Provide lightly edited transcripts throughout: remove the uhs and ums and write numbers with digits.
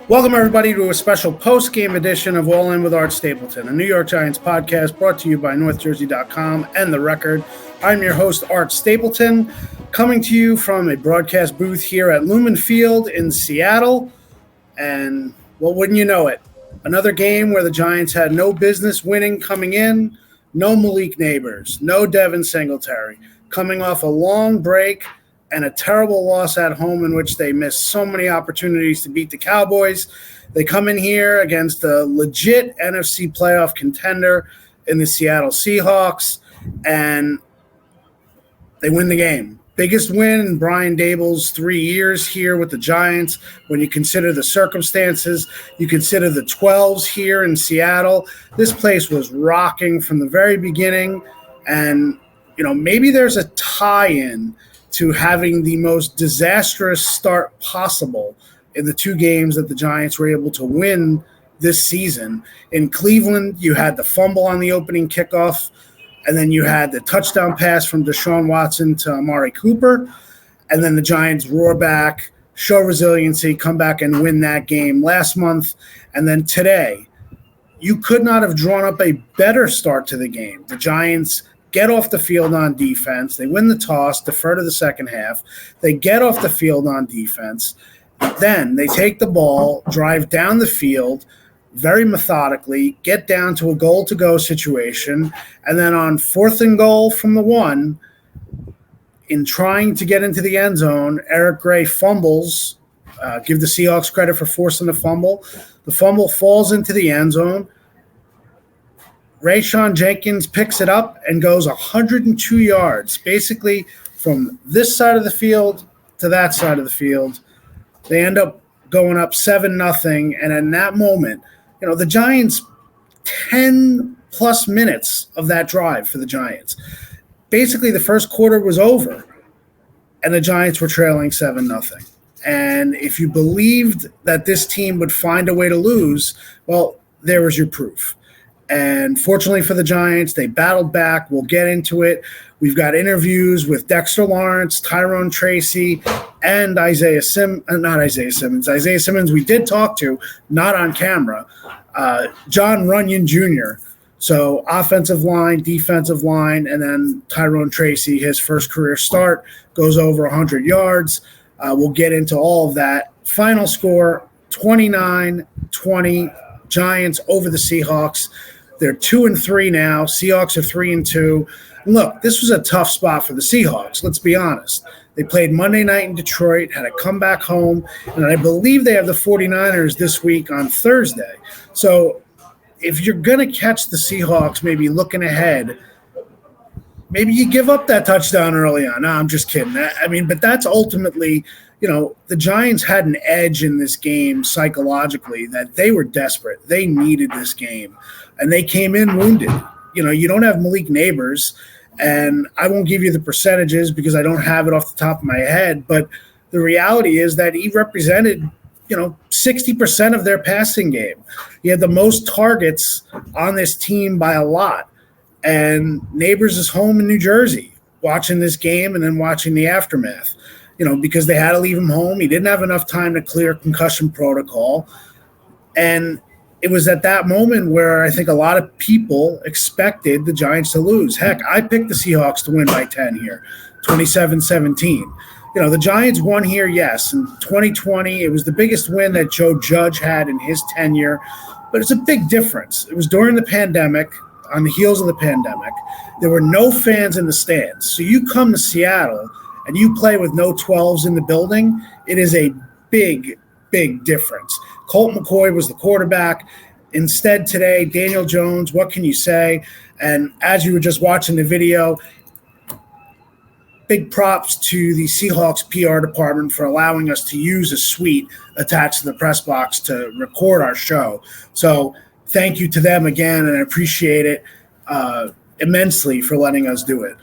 Welcome, everybody, to a special post-game edition of All In with Art Stapleton, a New York Giants podcast brought to you by NorthJersey.com and The Record. I'm your host, Art Stapleton, coming to you from a broadcast booth here at Lumen Field in Seattle. And, well, wouldn't you know it, another game where the Giants had no business winning coming in, no Malik Neighbors, no Devin Singletary, coming off a long break and a terrible loss at home in which they missed so many opportunities to beat the Cowboys. They come in here against a legit NFC playoff contender in the Seattle Seahawks, and they win the game. Biggest win in Brian Daboll's 3 years here with the Giants. When you consider the circumstances, you consider the 12s here in Seattle. This place was rocking from the very beginning, and maybe there's a tie-in to having the most disastrous start possible in the two games that the Giants were able to win this season. In Cleveland, you had the fumble on the opening kickoff, and then you had the touchdown pass from Deshaun Watson to Amari Cooper, and then the Giants roar back, show resiliency, come back and win that game last month. And then today, you could not have drawn up a better start to the game. The Giants get off the field on defense. They win the toss, defer to the second half. They get off the field on defense. Then they take the ball, drive down the field very methodically, get down to a goal-to-go situation, and then on 4th and goal from the 1, in trying to get into the end zone, Eric Gray fumbles. Give the Seahawks credit for forcing the fumble. The fumble falls into the end zone. Rayshon Jenkins picks it up and goes 102 yards, basically from this side of the field to that side of the field. They end up going up 7-0, and in that moment, the Giants, 10-plus minutes of that drive for the Giants. Basically, the first quarter was over, and the Giants were trailing 7-0. And if you believed that this team would find a way to lose, well, there was your proof. And fortunately for the Giants, they battled back. We'll get into it. We've got interviews with Dexter Lawrence, Tyrone Tracy, and Isaiah Simmons we did talk to, not on camera, Jon Runyan Jr. So offensive line, defensive line, and then Tyrone Tracy, his first career start, goes over 100 yards. We'll get into all of that. Final score, 29-20, Giants over the Seahawks. They're 2-3 now. Seahawks are 3-2. Look, this was a tough spot for the Seahawks. Let's be honest. They played Monday night in Detroit, had to come back home, and I believe they have the 49ers this week on Thursday. So if you're going to catch the Seahawks maybe looking ahead, maybe you give up that touchdown early on. No, I'm just kidding. But that's ultimately – the Giants had an edge in this game psychologically that they were desperate. They needed this game, and they came in wounded. You don't have Malik Neighbors, and I won't give you the percentages because I don't have it off the top of my head, but the reality is that he represented, 60% of their passing game. He had the most targets on this team by a lot, and Neighbors is home in New Jersey watching this game and then watching the aftermath. Because they had to leave him home. He didn't have enough time to clear concussion protocol. And it was at that moment where I think a lot of people expected the Giants to lose. Heck, I picked the Seahawks to win by 10 here, 27-17. The Giants won here, yes. In 2020, it was the biggest win that Joe Judge had in his tenure. But it's a big difference. It was during the pandemic, on the heels of the pandemic. There were no fans in the stands. So you come to Seattle – and you play with no 12s in the building, it is a big, big difference. Colt McCoy was the quarterback. Instead today, Daniel Jones, what can you say? And as you were just watching the video, big props to the Seahawks PR department for allowing us to use a suite attached to the press box to record our show. So thank you to them again, and I appreciate it immensely for letting us do it.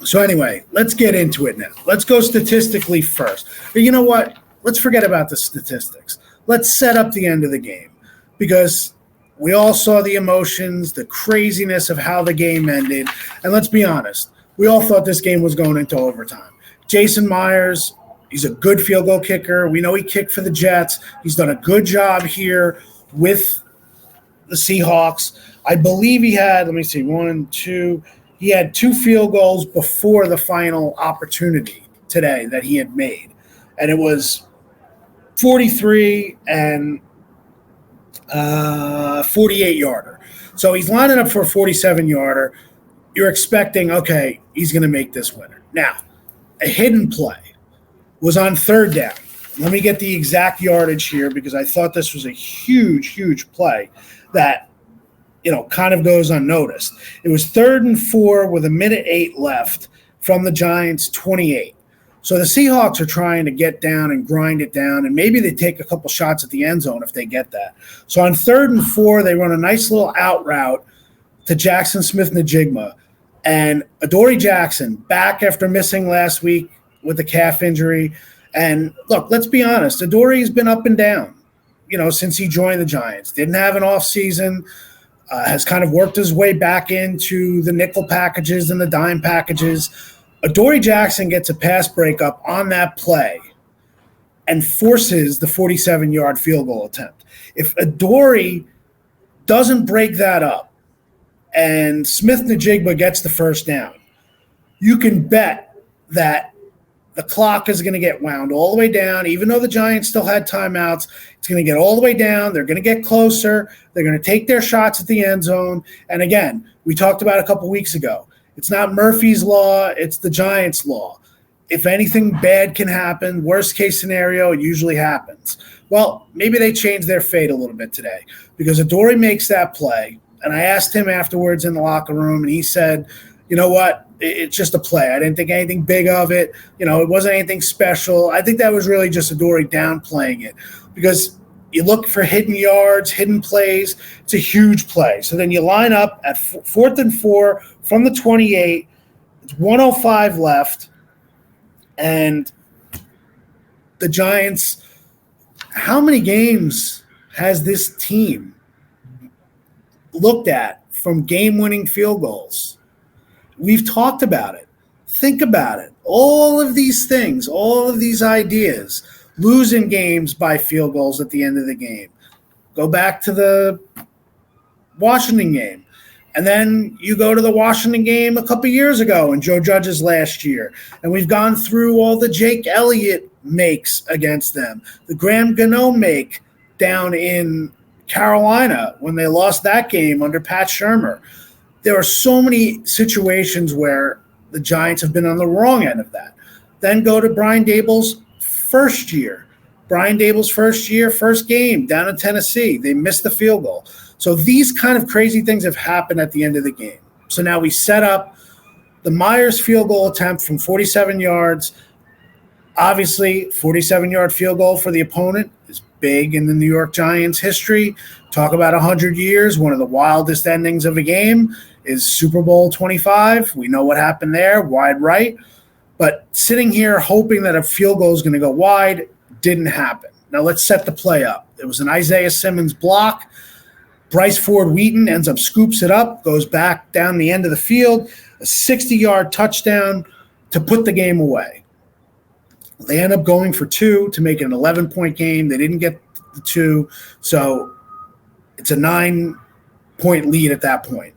So anyway, let's get into it now. Let's go statistically first. But you know what? Let's forget about the statistics. Let's set up the end of the game because we all saw the emotions, the craziness of how the game ended. And let's be honest, we all thought this game was going into overtime. Jason Myers, He's a good field goal kicker. We know he kicked for the Jets. He's done a good job here with the Seahawks. I believe he had, let me see, he had 2 field goals before the final opportunity today that he had made. And it was 43 and 48-yarder. So he's lining up for a 47-yarder. You're expecting, okay, he's going to make this winner. Now, a hidden play was on 3rd down. Let me get the exact yardage here because I thought this was a huge, huge play that, kind of goes unnoticed. It was 3rd and 4 with 1:08 left from the Giants' 28. So the Seahawks are trying to get down and grind it down, and maybe they take a couple shots at the end zone if they get that. So on 3rd and 4, they run a nice little out route to Jackson Smith-Njigba. And Adoree Jackson, back after missing last week with a calf injury. And look, let's be honest, Adoree's been up and down, since he joined the Giants. Didn't have an off season, has kind of worked his way back into the nickel packages and the dime packages. Adoree Jackson gets a pass breakup on that play and forces the 47-yard field goal attempt. If Adoree doesn't break that up and Smith-Njigba gets the first down, you can bet that the clock is going to get wound all the way down. Even though the Giants still had timeouts, it's going to get all the way down. They're going to get closer. They're going to take their shots at the end zone. And again, we talked about a couple weeks ago, it's not Murphy's Law, it's the Giants' law. If anything bad can happen, worst case scenario, it usually happens. Well, maybe they changed their fate a little bit today because Adoree makes that play. And I asked him afterwards in the locker room, and he said, you know what? It's just a play. I didn't think anything big of it. It wasn't anything special. I think that was really just Adoree downplaying it because you look for hidden yards, hidden plays. It's a huge play. So then you line up at 4th and 4 from the 28. It's 1:05 left. And the Giants, how many games has this team looked at from game-winning field goals? We've talked about it. Think about it. All of these things, all of these ideas, losing games by field goals at the end of the game. Go back to the Washington game. And then you go to the Washington game a couple years ago and Joe Judge's last year. And we've gone through all the Jake Elliott makes against them. The Graham Gano make down in Carolina when they lost that game under Pat Shurmur. There are so many situations where the Giants have been on the wrong end of that. Then go to Brian Daboll's first year. Brian Daboll's first year, first game down in Tennessee. They missed the field goal. So these kind of crazy things have happened at the end of the game. So now we set up the Myers field goal attempt from 47 yards. Obviously, 47-yard field goal for the opponent is big in the New York Giants history. Talk about 100 years, one of the wildest endings of a game is Super Bowl 25. We know what happened there, wide right. But sitting here hoping that a field goal is going to go wide didn't happen. Now let's set the play up. It was an Isaiah Simmons block. Bryce Ford-Wheaton ends up scoops it up, goes back down the end of the field, a 60-yard touchdown to put the game away. They end up going for 2 to make it an 11-point game. They didn't get the 2, so it's a 9-point lead at that point.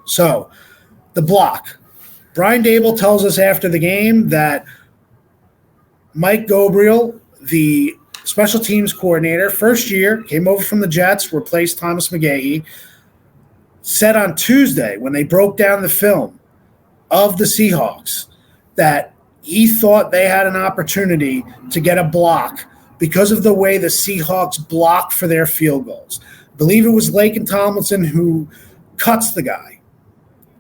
So the block. Brian Daboll tells us after the game that Mike Gabriel, the special teams coordinator, first year, came over from the Jets, replaced Thomas McGahee, said on Tuesday when they broke down the film of the Seahawks that he thought they had an opportunity to get a block because of the way the Seahawks block for their field goals. I believe it was Laken Tomlinson who cuts the guy.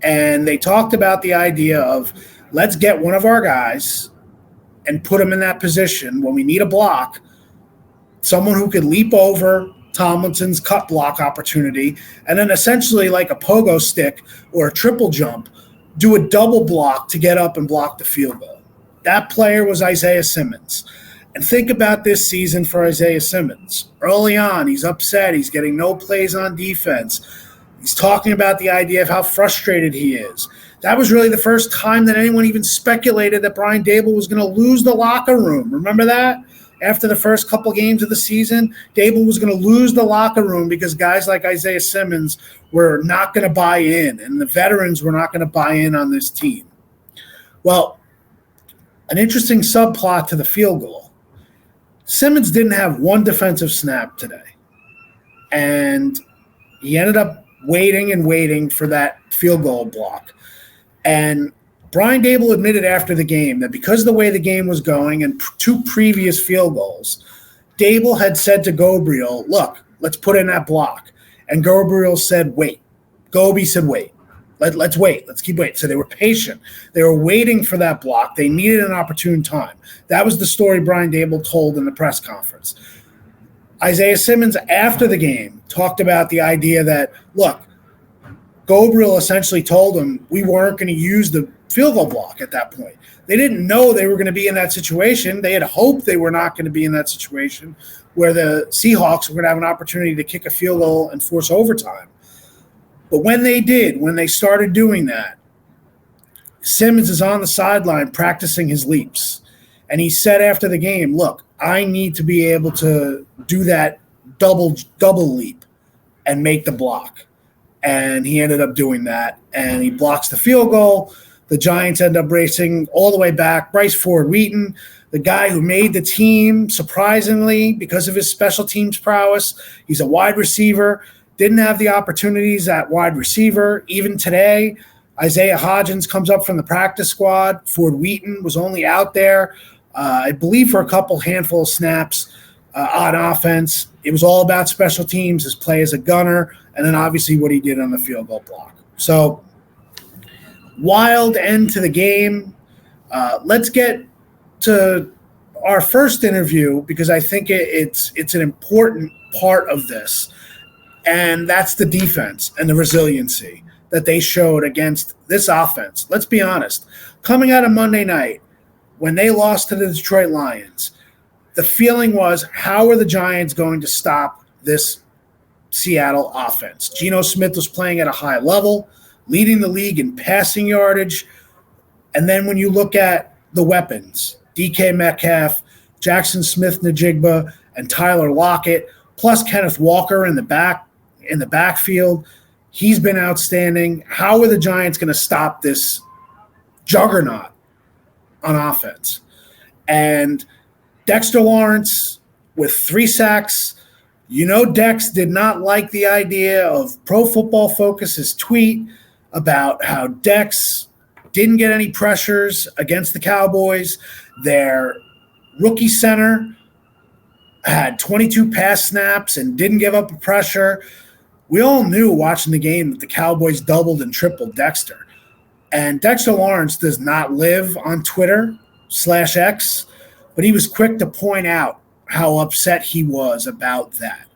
And they talked about the idea of let's get one of our guys and put him in that position when we need a block, someone who could leap over Tomlinson's cut block opportunity, and then essentially like a pogo stick or a triple jump, do a double block to get up and block the field goal. That player was Isaiah Simmons. And think about this season for Isaiah Simmons. Early on, he's upset. He's getting no plays on defense. He's talking about the idea of how frustrated he is. That was really the first time that anyone even speculated that Brian Dable was going to lose the locker room. Remember that? After the first couple games of the season, Dable was going to lose the locker room because guys like Isaiah Simmons were not going to buy in, and the veterans were not going to buy in on this team. Well, an interesting subplot to the field goal. Simmons didn't have one defensive snap today, and he ended up waiting for that field goal block. And Brian Dable admitted after the game that because of the way the game was going and two previous field goals, Dable had said to Gabriel, look, let's put in that block. And Gabriel said, wait. Gobi said, wait. Let's wait. Let's keep waiting. So they were patient. They were waiting for that block. They needed an opportune time. That was the story Brian Dable told in the press conference. Isaiah Simmons, after the game, talked about the idea that, look, Gabriel essentially told him we weren't going to use the field goal block at that point. They didn't know they were going to be in that situation. They had hoped they were not going to be in that situation where the Seahawks were going to have an opportunity to kick a field goal and force overtime. But when they did, when they started doing that, Simmons is on the sideline practicing his leaps. And he said after the game, look, I need to be able to do that double leap and make the block. And he ended up doing that, and he blocks the field goal. The Giants end up racing all the way back. Bryce Ford-Wheaton, the guy who made the team, surprisingly, because of his special teams prowess. He's a wide receiver, didn't have the opportunities at wide receiver. Even today, Isaiah Hodgins comes up from the practice squad. Ford-Wheaton was only out there, I believe, for a handful of snaps on offense. It was all about special teams, his play as a gunner, and then obviously what he did on the field goal block. So, wild end to the game. Let's get to our first interview because I think it's an important part of this, and that's the defense and the resiliency that they showed against this offense. Let's be honest. Coming out of Monday night, when they lost to the Detroit Lions, the feeling was, how are the Giants going to stop this Seattle offense? Geno Smith was playing at a high level, leading the league in passing yardage. And then when you look at the weapons, DK Metcalf, Jackson Smith-Njigba, and Tyler Lockett, plus Kenneth Walker in the backfield, he's been outstanding. How are the Giants going to stop this juggernaut on offense? And Dexter Lawrence with 3 sacks. You know, Dex did not like the idea of Pro Football Focus's tweet about how Dex didn't get any pressures against the Cowboys. Their rookie center had 22 pass snaps and didn't give up a pressure. We all knew watching the game that the Cowboys doubled and tripled Dexter. And Dexter Lawrence does not live on Twitter/X, but he was quick to point out how upset he was about that.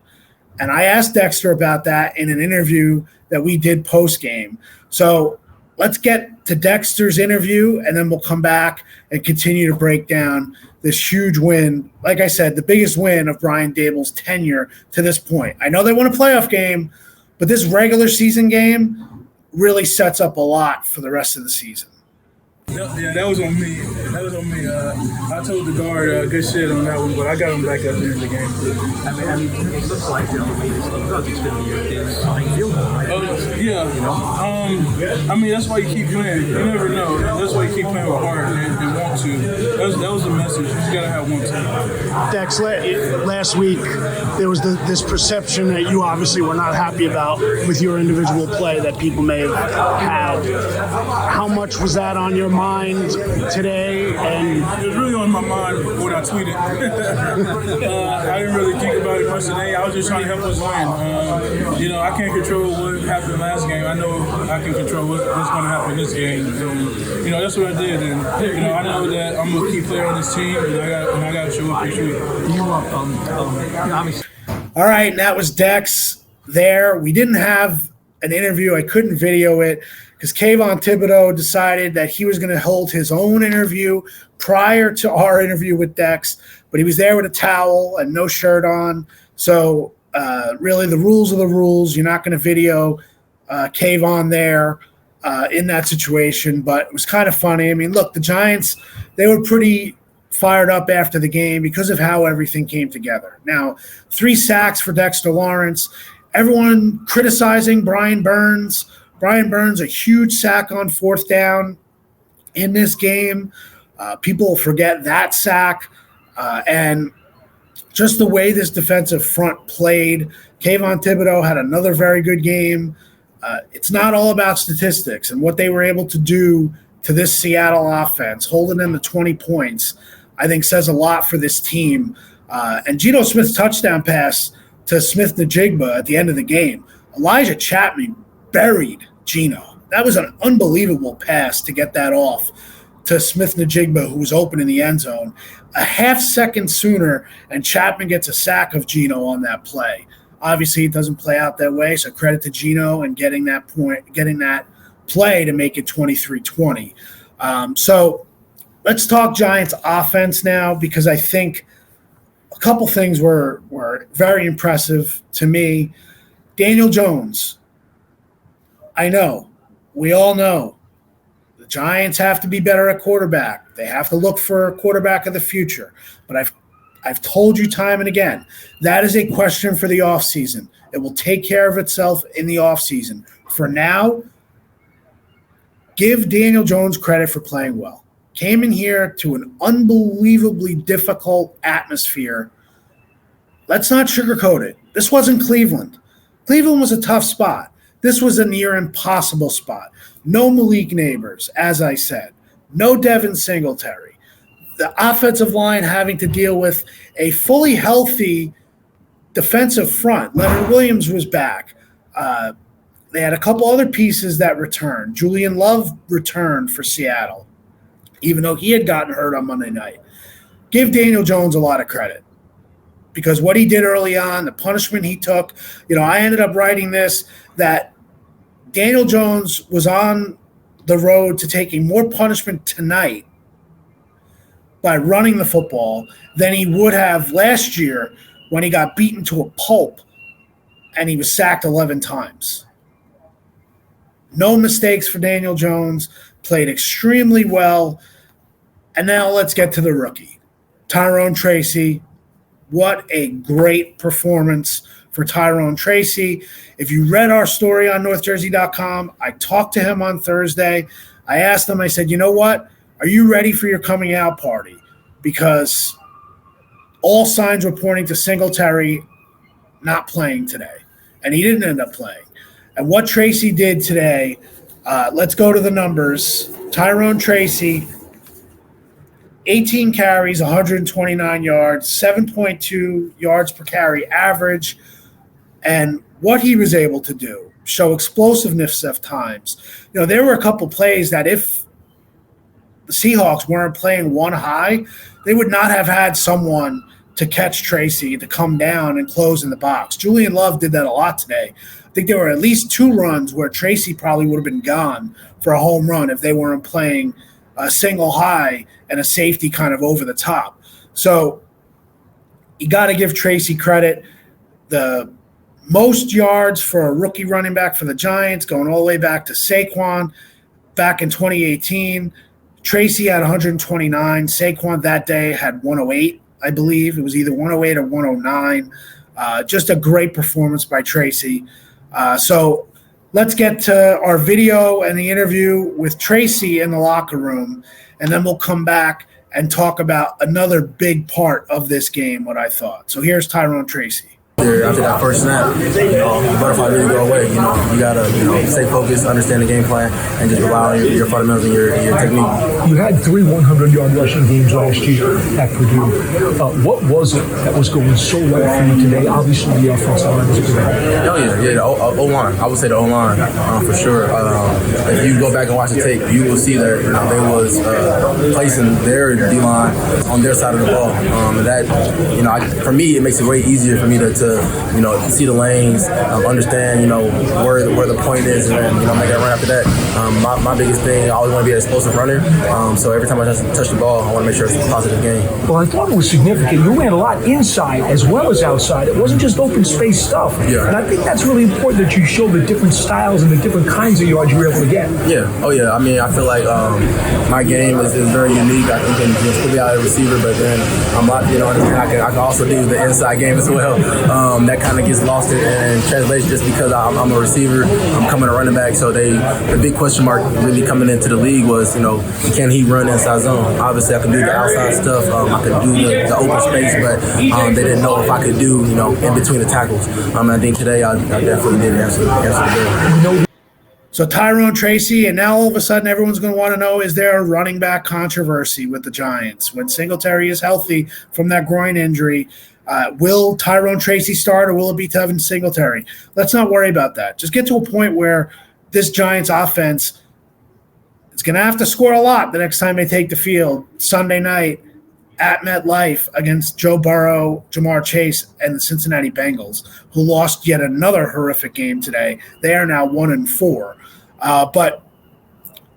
And I asked Dexter about that in an interview that we did post-game. So let's get to Dexter's interview, and then we'll come back and continue to break down this huge win. Like I said, the biggest win of Brian Dable's tenure to this point. I know they won a playoff game, but this regular season game really sets up a lot for the rest of the season. Yeah, that was on me. I told the guard good shit on that one, but I got him back up in the game. I mean, it looks like the way this game goes, it's going to be your field goal, right? Yeah. I mean, that's why you keep playing. You never know. That's why you keep playing with heart and want to. That was the message. You just got to have one to. Dex, last week there was this perception that you obviously were not happy about with your individual play that people may have had. How much was that on your mind today? And it was really on my mind when I tweeted. I didn't really think about it much today. I was just trying to help us win. I can't control what happened last game. I know I can control what's going to happen this game. And, that's what I did. And I know that I'm a key player on this team, and I got to show up this week. All right, and that was Dex there. We didn't have an interview. I couldn't video it because Kayvon Thibodeau decided that he was going to hold his own interview prior to our interview with Dex, but he was there with a towel and no shirt on. So really the rules are the rules. You're not going to video Kayvon there. in that situation, but it was kind of funny. I mean, look, the Giants, they were pretty fired up after the game because of how everything came together. Now, 3 sacks for Dexter Lawrence. Everyone criticizing Brian Burns. Brian Burns, a huge sack on 4th down in this game. People forget that sack. And just the way this defensive front played. Kayvon Thibodeau had another very good game. It's not all about statistics, and what they were able to do to this Seattle offense, holding them to 20 points, I think says a lot for this team. And Geno Smith's touchdown pass to Smith-Njigba at the end of the game, Elijah Chapman buried Geno. That was an unbelievable pass to get that off to Smith-Njigba, who was open in the end zone. A half second sooner, and Chapman gets a sack of Geno on that play. Obviously, it doesn't play out that way, so credit to Geno and getting that play to make it 23-20. So let's talk Giants offense now, because I think a couple things were very impressive to me. Daniel Jones, I know, we all know, the Giants have to be better at quarterback. They have to look for a quarterback of the future. But I've told you time and again, that is a question for the offseason. It will take care of itself in the offseason. For now, give Daniel Jones credit for playing well. Came in here to an unbelievably difficult atmosphere. Let's not sugarcoat it. This wasn't Cleveland. Cleveland was a tough spot. This was a near impossible spot. No Malik Neighbors, as I said. No Devin Singletary. The offensive line having to deal with a fully healthy defensive front. Leonard Williams was back. They had a couple other pieces that returned. Julian Love returned for Seattle, even though he had gotten hurt on Monday night. Give Daniel Jones a lot of credit, because what he did early on, the punishment he took, I ended up writing this, that Daniel Jones was on the road to taking more punishment tonight by running the football than he would have last year when he got beaten to a pulp and he was sacked 11 times. No mistakes for Daniel Jones, played extremely well. And now let's get to the rookie, Tyrone Tracy. What a great performance for Tyrone Tracy. If you read our story on NorthJersey.com, I talked to him on Thursday. I asked him, I said, you know what? Are you ready for your coming out party? Because all signs were pointing to Singletary not playing today. And he didn't end up playing. And what Tracy did today, let's go to the numbers. Tyrone Tracy, 18 carries, 129 yards, 7.2 yards per carry average. And what he was able to do, show explosiveness at times. There were a couple plays that if the Seahawks weren't playing one high, they would not have had someone to catch Tracy, to come down and close in the box. Julian Love did that a lot today. I think there were at least 2 runs where Tracy probably would have been gone for a home run if they weren't playing a single high and a safety kind of over the top. So you got to give Tracy credit. The most yards for a rookie running back for the Giants, going all the way back to Saquon back in 2018. Tracy had 129. Saquon that day had 108, I believe. It was either 108 or 109. Just a great performance by Tracy. So let's get to our video and the interview with Tracy in the locker room, and then we'll come back and talk about another big part of this game, what I thought. So here's Tyrone Tracy. After that first snap, the butterfly really go away. You gotta, stay focused, understand the game plan, and just rely on your fundamentals and your technique. You had 3 100-yard rushing games last year at Purdue. What was it that was going so well for you today? Obviously, the offensive line was good. Oh yeah, the O-line. I would say the O-line for sure. If you go back and watch the tape, you will see that they was placing their D-line on their side of the ball. And that, for me, it makes it way easier for me to to, see the lanes, understand, where the point is, and then, make that run after that. My biggest thing, I always want to be an explosive runner. So every time I touch the ball, I want to make sure it's a positive game. Well, I thought it was significant. You ran a lot inside as well as outside. It wasn't just open space stuff. Yeah. And I think that's really important that you show the different styles and the different kinds of yards you were able to get. Yeah. Oh, yeah. I mean, I feel like my game is very unique. I can put me out as a receiver, but then I can also do the inside game as well. That kind of gets lost in translation just because I'm a receiver. I'm coming a running back. So the big question mark really coming into the league was, can he run inside zone? Obviously, I can do the outside stuff. I can do the open space, but they didn't know if I could do, in between the tackles. I think today I definitely did answer the bell. So Tyrone Tracy, and now all of a sudden everyone's going to want to know, is there a running back controversy with the Giants? When Singletary is healthy from that groin injury, will Tyrone Tracy start or will it be Tevin Singletary? Let's not worry about that. Just get to a point where this Giants offense is going to have to score a lot the next time they take the field Sunday night at MetLife against Joe Burrow, Jamar Chase, and the Cincinnati Bengals, who lost yet another horrific game today. They are now 1-4. But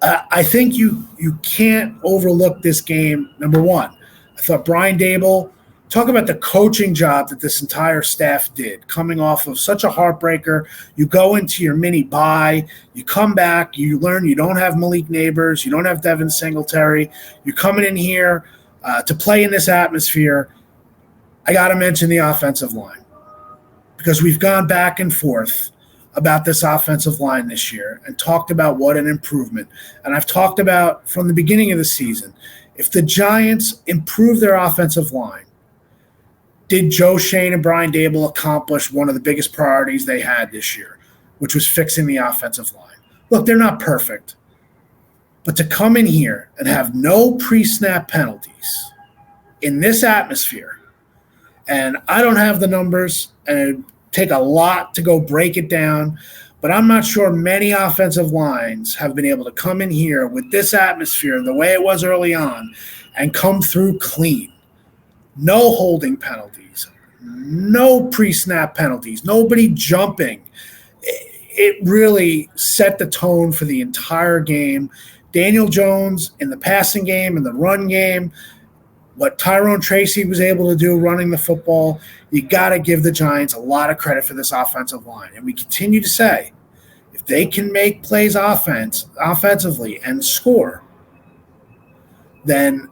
I think you can't overlook this game. Number one, I thought Brian Daboll, talk about the coaching job that this entire staff did, coming off of such a heartbreaker. You go into your mini bye, you come back, you learn you don't have Malik Neighbors, you don't have Devin Singletary. You're coming in here to play in this atmosphere. I got to mention the offensive line because we've gone back and forth about this offensive line this year and talked about what an improvement. And I've talked about from the beginning of the season, if the Giants improve their offensive line, did Joe Shane and Brian Daboll accomplish one of the biggest priorities they had this year, which was fixing the offensive line? Look, they're not perfect. But to come in here and have no pre-snap penalties in this atmosphere, and I don't have the numbers, and it'd take a lot to go break it down, but I'm not sure many offensive lines have been able to come in here with this atmosphere, the way it was early on, and come through clean. No holding penalties, no pre-snap penalties, nobody jumping. It really set the tone for the entire game. Daniel Jones in the passing game and the run game, what Tyrone Tracy was able to do running the football, you got to give the Giants a lot of credit for this offensive line. And we continue to say, if they can make plays offensively and score, then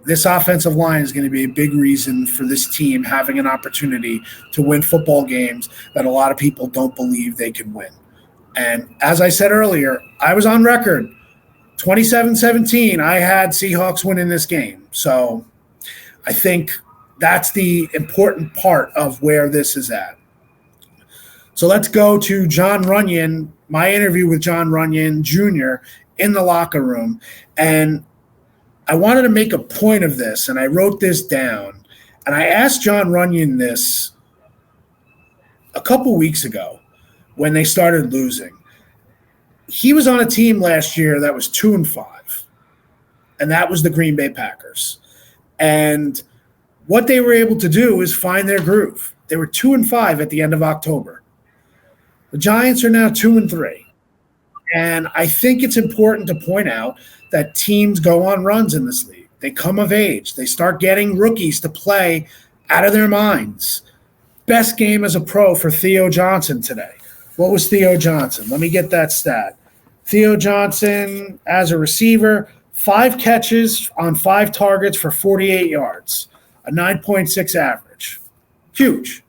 this offensive line is going to be a big reason for this team having an opportunity to win football games that a lot of people don't believe they can win. And as I said earlier, I was on record, 27-17, I had Seahawks winning this game. So I think that's the important part of where this is at. So let's go to Jon Runyan, my interview with Jon Runyan Jr. in the locker room. And I wanted to make a point of this, and I wrote this down. And I asked Jon Runyan this a couple weeks ago when they started losing. He was on a team last year that was 2-5, and that was the Green Bay Packers. And what they were able to do is find their groove. They were 2-5 at the end of October. The Giants are now 2-3. And I think it's important to point out that teams go on runs in this league. They come of age. They start getting rookies to play out of their minds. Best game as a pro for Theo Johnson today. What was Theo Johnson? Let me get that stat. Theo Johnson, as a receiver, 5 catches on 5 targets for 48 yards, a 9.6 average. Huge.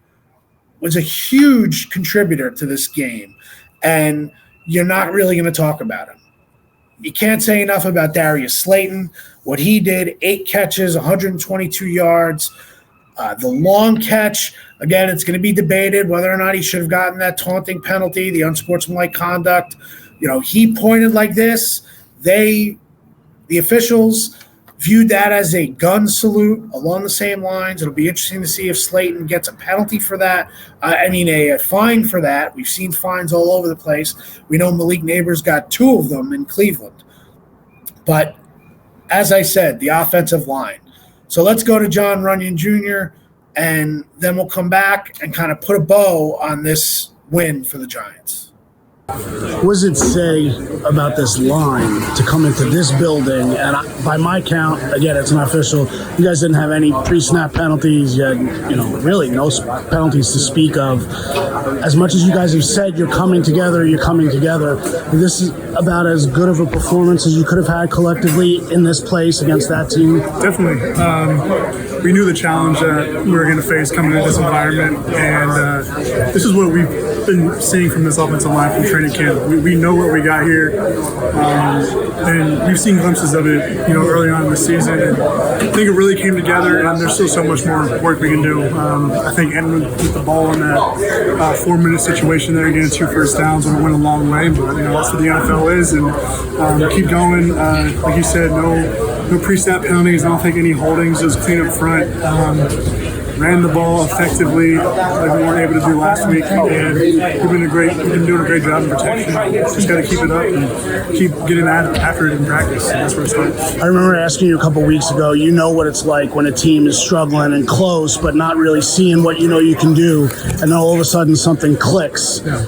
Was a huge contributor to this game, and you're not really going to talk about him. You can't say enough about Darius Slayton, what he did, 8 catches, 122 yards. The long catch, again, it's going to be debated whether or not he should have gotten that taunting penalty, the unsportsmanlike conduct. He pointed like this. The officials viewed that as a gun salute along the same lines. It'll be interesting to see if Slayton gets a penalty for that. A fine for that. We've seen fines all over the place. We know Malik Neighbors got 2 of them in Cleveland. But as I said, the offensive line. So let's go to Jon Runyan Jr. and then we'll come back and kind of put a bow on this win for the Giants. What does it say about this line to come into this building? And by my count, again, it's not official. You guys didn't have any pre-snap penalties. You had, really no penalties to speak of. As much as you guys have said you're coming together. This is about as good of a performance as you could have had collectively in this place against that team. Definitely. We knew the challenge that we were going to face coming into this environment, and this is what we've been seeing from this offensive line from training camp. We know what we got here, and we've seen glimpses of it, early on in the season. And I think it really came together, and there's still so much more work we can do. I think ending with the ball in that 4-minute situation there, getting 2 first downs would have went a long way. But that's what the NFL is, and keep going. Like you said, no pre-snap penalties. I don't think any holdings. Just clean up front. Ran the ball effectively like we weren't able to do last week, and we've been doing a great job in protection. Just got to keep it up and keep getting after it in practice. That's where it starts. I remember asking you a couple weeks ago, what it's like when a team is struggling and close, but not really seeing what you can do, and then all of a sudden something clicks. Yeah.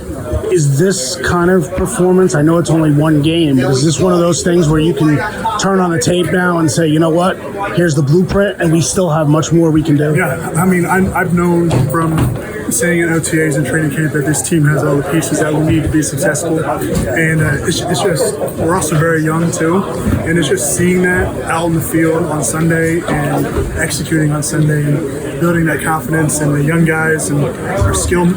Is this kind of performance, I know it's only one game, but is this one of those things where you can turn on the tape now and say, what, here's the blueprint, and we still have much more we can do? Yeah, I've known from saying in OTAs and training camp that this team has all the pieces that we need to be successful, and it's just, we're also very young too, and it's just seeing that out in the field on Sunday and executing on Sunday and building that confidence in the young guys and our skill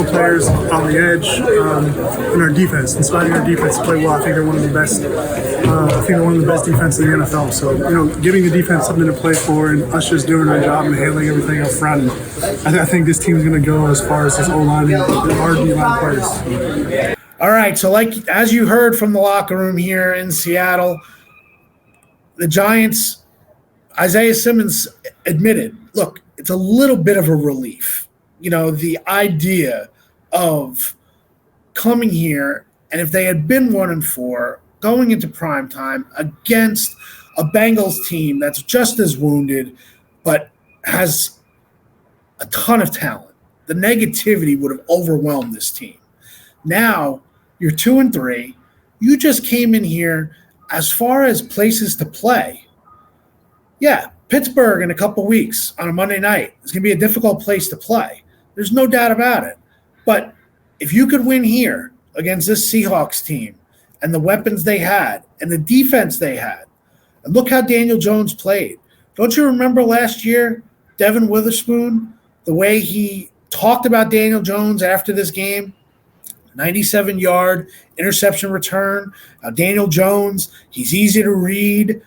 players on the edge, and our defense, inspiring our defense to play well. I think they're one of the best. Defenses in the NFL. So giving the defense something to play for, and us just doing our job and handling everything up front. I think this team's going to go as far as this O-line and our D-line players. All right, so as you heard from the locker room here in Seattle, the Giants, Isaiah Simmons admitted, look, it's a little bit of a relief. The idea of coming here, and if they had been 1-4, going into prime time against a Bengals team that's just as wounded, but has a ton of talent, the negativity would have overwhelmed this team. Now you're 2-3. You just came in here as far as places to play. Yeah, Pittsburgh in a couple weeks on a Monday night is going to be a difficult place to play. There's no doubt about it. But if you could win here against this Seahawks team and the weapons they had and the defense they had, and look how Daniel Jones played. Don't you remember last year, Devin Witherspoon, the way he talked about Daniel Jones after this game? 97-yard interception return. Daniel Jones, he's easy to read.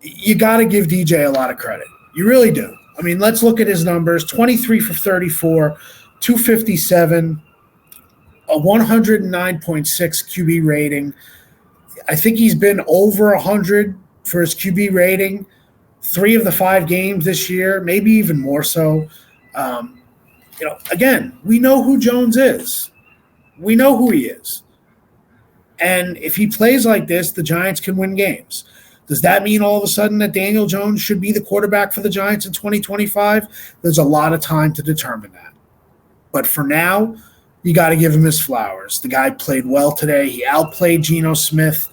You got to give DJ a lot of credit. You really do. I mean, let's look at his numbers. 23 for 34, 257, a 109.6 QB rating. I think he's been over 100 for his QB rating 3 of the 5 games this year, maybe even more so. Again, we know who Jones is. We know who he is. And if he plays like this, the Giants can win games. Does that mean all of a sudden that Daniel Jones should be the quarterback for the Giants in 2025? There's a lot of time to determine that. But for now, you got to give him his flowers. The guy played well today. He outplayed Geno Smith.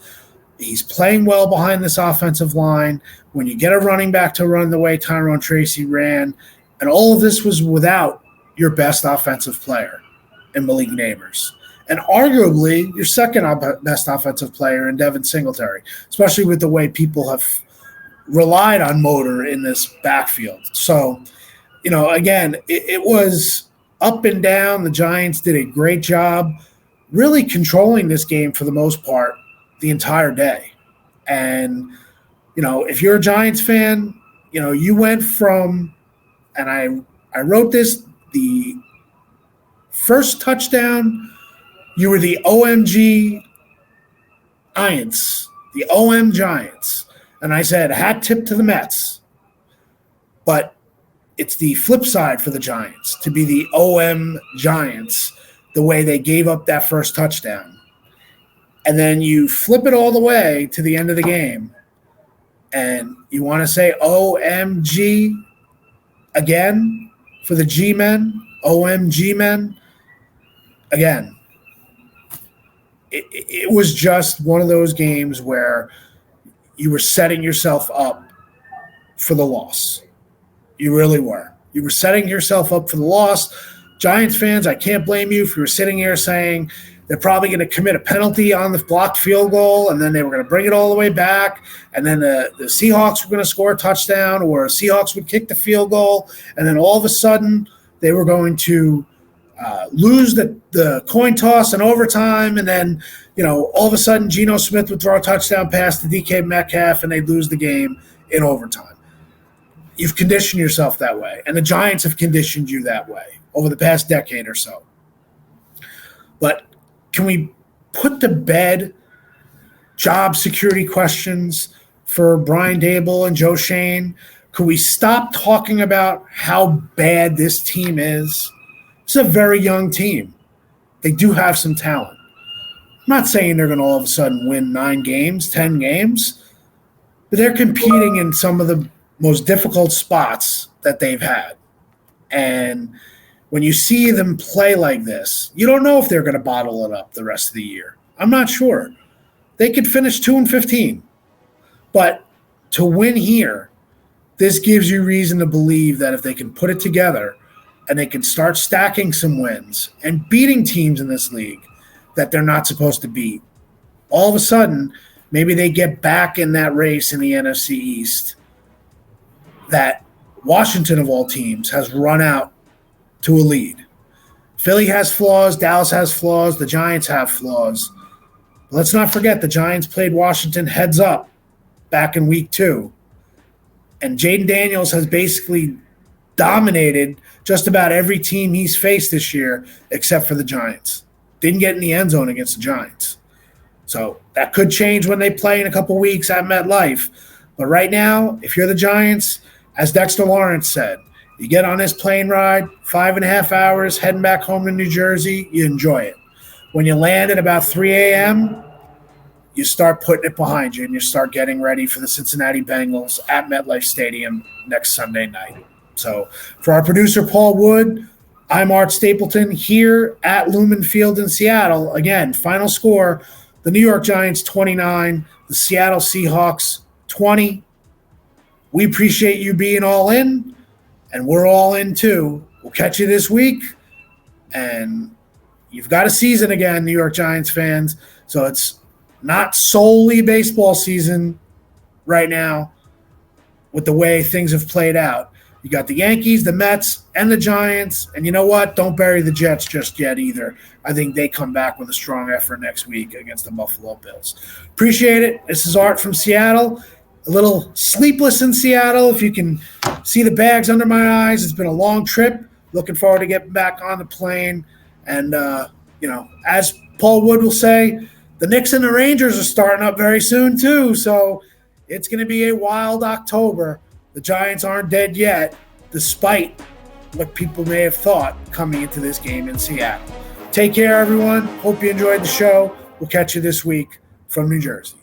He's playing well behind this offensive line. When you get a running back to run the way Tyrone Tracy ran, and all of this was without your best offensive player in Malik Nabers, and arguably your second best offensive player in Devin Singletary, especially with the way people have relied on Motor in this backfield. So, again, it was up and down. The Giants did a great job really controlling this game for the most part the entire day. And, if you're a Giants fan, you went from, and I wrote this, the first touchdown, you were the OMG Giants, the OM Giants. And I said, hat tip to the Mets. But it's the flip side for the Giants to be the OM Giants, the way they gave up that first touchdown. And then you flip it all the way to the end of the game, and you want to say OMG again? for the G-men, OMG men, again, it was just one of those games where you were setting yourself up for the loss. You really were. You were setting yourself up for the loss. Giants fans, I can't blame you if you were sitting here saying they're probably going to commit a penalty on the blocked field goal, and then they were going to bring it all the way back, and then the Seahawks were going to score a touchdown, or Seahawks would kick the field goal, and then all of a sudden they were going to lose the coin toss in overtime, and then, all of a sudden Geno Smith would throw a touchdown pass to DK Metcalf, and they'd lose the game in overtime. You've conditioned yourself that way, and the Giants have conditioned you that way over the past decade or so. But can we put to bed job security questions for Brian Dable and Joe Shane? Could we stop talking about how bad this team is? It's a very young team. They do have some talent. I'm not saying they're going to all of a sudden win 9 games, 10 games, but they're competing in some of the most difficult spots that they've had. And when you see them play like this, you don't know if they're going to bottle it up the rest of the year. I'm not sure. They could finish 2-15. But to win here, this gives you reason to believe that if they can put it together and they can start stacking some wins and beating teams in this league that they're not supposed to beat, all of a sudden, maybe they get back in that race in the NFC East that Washington, of all teams, has run out to a lead. Philly has flaws. Dallas has flaws. The Giants have flaws. But let's not forget the Giants played Washington heads up back in week 2. And Jaden Daniels has basically dominated just about every team he's faced this year except for the Giants. Didn't get in the end zone against the Giants. So that could change when they play in a couple weeks at MetLife. But right now, if you're the Giants, as Dexter Lawrence said, you get on this plane ride, 5.5 hours, heading back home to New Jersey, you enjoy it. When you land at about 3 a.m., you start putting it behind you and you start getting ready for the Cincinnati Bengals at MetLife Stadium next Sunday night. So for our producer, Paul Wood, I'm Art Stapleton here at Lumen Field in Seattle. Again, final score, the New York Giants 29, the Seattle Seahawks 20. We appreciate you being all in, and we're all in too. We'll catch you this week, and you've got a season again, New York Giants fans. So it's not solely baseball season right now with the way things have played out. You got the Yankees, the Mets, and the Giants. And you know what? Don't bury the Jets just yet either. I think they come back with a strong effort next week against the Buffalo Bills. Appreciate it. This is Art from Seattle. A little sleepless in Seattle. If you can see the bags under my eyes, it's been a long trip. Looking forward to getting back on the plane. And, as Paul Wood will say, the Knicks and the Rangers are starting up very soon too. So it's going to be a wild October. The Giants aren't dead yet, despite what people may have thought coming into this game in Seattle. Take care, everyone. Hope you enjoyed the show. We'll catch you this week from New Jersey.